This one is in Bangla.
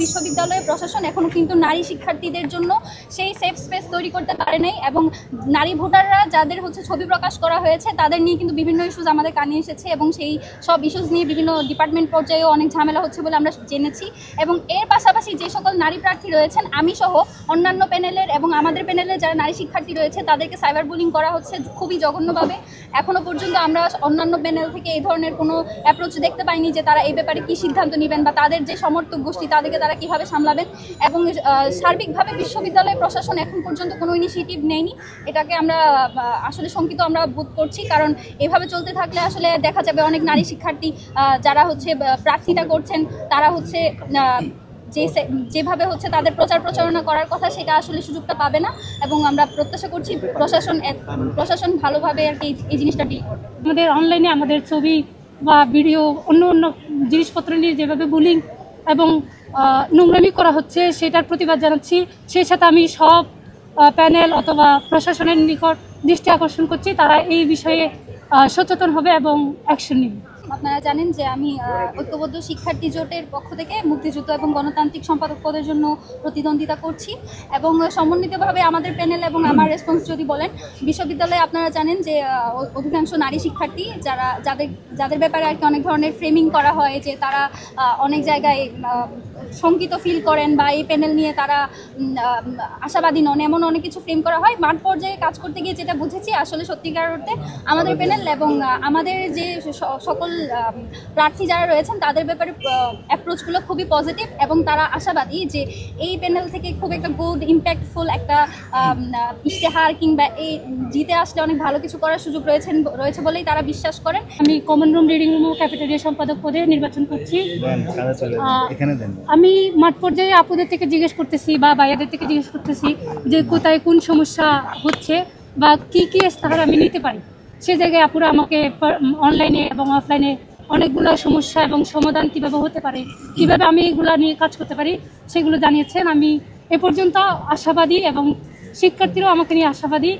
বিশ্ববিদ্যালয়ের প্রশাসন এখনও কিন্তু নারী শিক্ষার্থীদের জন্য সেই সেফ স্পেস তৈরি করতে পারে নাই, এবং নারী ভোটাররা যাদের হচ্ছে ছবি প্রকাশ করা হয়েছে তাদের নিয়ে কিন্তু বিভিন্ন ইস্যুজ আমাদের কানে এসেছে, এবং সেই সব ইস্যুজ নিয়ে বিভিন্ন ডিপার্টমেন্ট পর্যায়েও অনেক ঝামেলা হচ্ছে বলে আমরা জেনেছি। এবং এর পাশাপাশি যে সকল নারী প্রার্থী রয়েছেন, আমি সহ অন্যান্য প্যানেলের এবং আমাদের প্যানেলের যারা নারী শিক্ষার্থী রয়েছে তাদেরকে সাইবার বুলিং করা হচ্ছে খুবই জঘন্যভাবে। এখনও পর্যন্ত আমরা অন্যান্য প্যানেল থেকে এই ধরনের কোনো অ্যাপ্রোচ দেখতে পাইনি যে তারা এই ব্যাপারে কী সিদ্ধান্ত নেবেন বা তাদের যে সমর্থক গোষ্ঠী তাদেরকে তারা কীভাবে সামলাবেন। এবং সার্বিকভাবে বিশ্ববিদ্যালয় প্রশাসন এখন পর্যন্ত কোনো ইনিশিয়েটিভ নেয়নি। এটাকে আমরা আসলে শঙ্কিত আমরা বোধ করছি, কারণ এভাবে চলতে থাকলে আসলে দেখা যাবে অনেক নারী শিক্ষার্থী যারা হচ্ছে প্রার্থিতা করছেন তারা হচ্ছে যেভাবে হচ্ছে তাদের প্রচারণা করার কথা সেটা আসলে সুযোগটা পাবে না। এবং আমরা প্রত্যাশা করছি প্রশাসন ভালোভাবে আর কি এই জিনিসটা ডিল করবে। আমাদের অনলাইনে আমাদের ছবি বা ভিডিও অন্য জিনিসপত্র নিয়ে যেভাবে বুলিং এবং নোংরামি করা হচ্ছে সেটার প্রতিবাদ জানাচ্ছি। সেই সাথে আমি সব প্যানেল অথবা প্রশাসনের নিকট দৃষ্টি আকর্ষণ করছি, তারা এই বিষয়ে সচেতন হবে এবং অ্যাকশন নেবে। আপনারা জানেন যে আমি ঐক্যবদ্ধ শিক্ষার্থী জোটের পক্ষ থেকে মুক্তিযুদ্ধ এবং গণতান্ত্রিক সম্পাদক পদের জন্য প্রতিদ্বন্দ্বিতা করছি, এবং সমন্বিতভাবে আমাদের প্যানেল এবং আমার রেসপন্স যদি বলেন, বিশ্ববিদ্যালয়ে আপনারা জানেন যে অধিকাংশ নারী শিক্ষার্থী যাদের ব্যাপারে আর কি অনেক ধরনের ফ্রেমিং করা হয় যে তারা অনেক জায়গায় শঙ্কিত ফিল করেন বা এই প্যানেল নিয়ে তারা আশাবাদী নন, এমন অনেক কিছু ফ্রেম করা হয়। মাঠ পর্যায়ে কাজ করতে গিয়ে যেটা বুঝেছি আসলে সত্যিকার অর্থে আমাদের প্যানেল এবং আমাদের যে সকল প্রার্থী যারা রয়েছেন তাদের ব্যাপারে অ্যাপ্রোচগুলো খুবই পজিটিভ, এবং তারা আশাবাদী যে এই প্যানেল থেকে খুব একটা গুড ইম্প্যাক্টফুল একটা ইশতেহার কিংবা এই জিতে আসলে অনেক ভালো কিছু করার সুযোগ রয়েছে বলেই তারা বিশ্বাস করেন। আমি কমন রুম রিডিং রুম ও ক্যাফেটেরিয়া সম্পাদক পদে নির্বাচন করছি। আমি মাঠ পর্যায়ে আপুদের থেকে জিজ্ঞেস করতেছি বা ভাইয়াদের থেকে জিজ্ঞেস করতেছি যে কোথায় কোন সমস্যা হচ্ছে বা কী কী ইস্তেহার আমি নিতে পারি। সে জায়গায় আপুরা আমাকে অনলাইনে এবং অফলাইনে অনেকগুলো সমস্যা এবং সমাধান কীভাবে হতে পারে, কীভাবে আমি এগুলো নিয়ে কাজ করতে পারি সেগুলো জানিয়েছেন। আমি এ পর্যন্ত আশাবাদী এবং শিক্ষার্থীরাও আমাকে নিয়ে আশাবাদী।